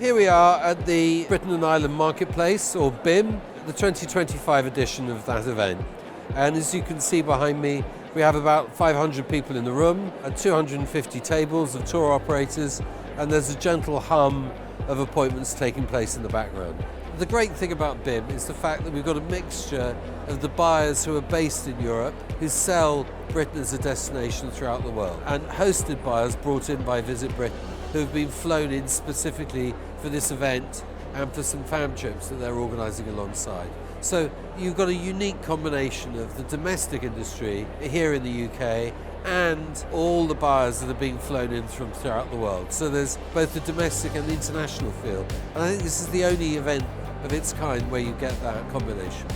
Here we are at the Britain and Ireland Marketplace, or BIM, the 2025 edition of that event. And as you can see behind me, we have about 500 people in the room, and 250 tables of tour operators, and there's a gentle hum of appointments taking place in the background. The great thing about BIM is the fact that we've got a mixture of the buyers who are based in Europe, who sell Britain as a destination throughout the world, and hosted buyers brought in by Visit Britain, who have been flown in specifically for this event and for some fam trips that they're organising alongside. So you've got a unique combination of the domestic industry here in the UK and all the buyers that are being flown in from throughout the world. So there's both the domestic and the international feel. And I think this is the only event of its kind where you get that combination.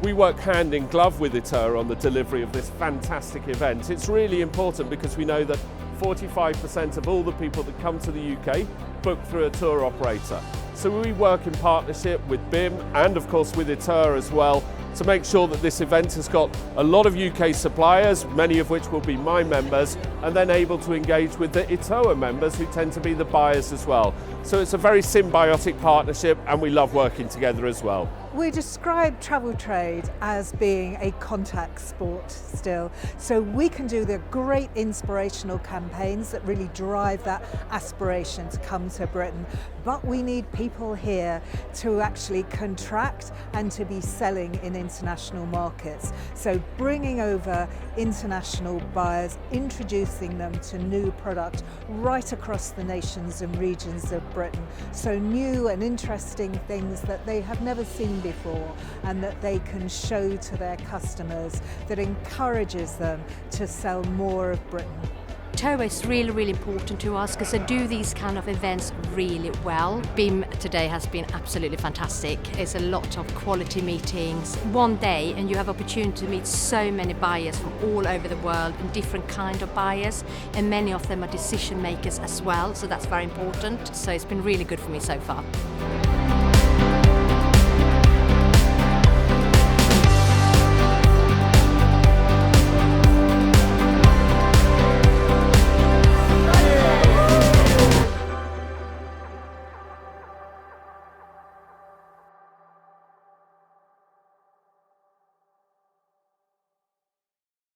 We work hand in glove with ETOA on the delivery of this fantastic event. It's really important because we know that 45% of all the people that come to the UK book through a tour operator. So we work in partnership with BIM and of course with ETOA as well to make sure that this event has got a lot of UK suppliers, many of which will be my members, and then able to engage with the ETOA members who tend to be the buyers as well. So it's a very symbiotic partnership and we love working together as well. We describe travel trade as being a contact sport still. So we can do the great inspirational campaigns that really drive that aspiration to come to Britain. But we need people here to actually contract and to be selling in international markets. So bringing over international buyers, introducing them to new product right across the nations and regions of Britain. So new and interesting things that they have never seen before and that they can show to their customers, that encourages them to sell more of Britain. ETOA is really important to us because they do these kind of events really well. BIM today has been absolutely fantastic. It's a lot of quality meetings. One day and you have opportunity to meet so many buyers from all over the world and different kind of buyers, and many of them are decision makers as well, so that's very important. So it's been really good for me so far.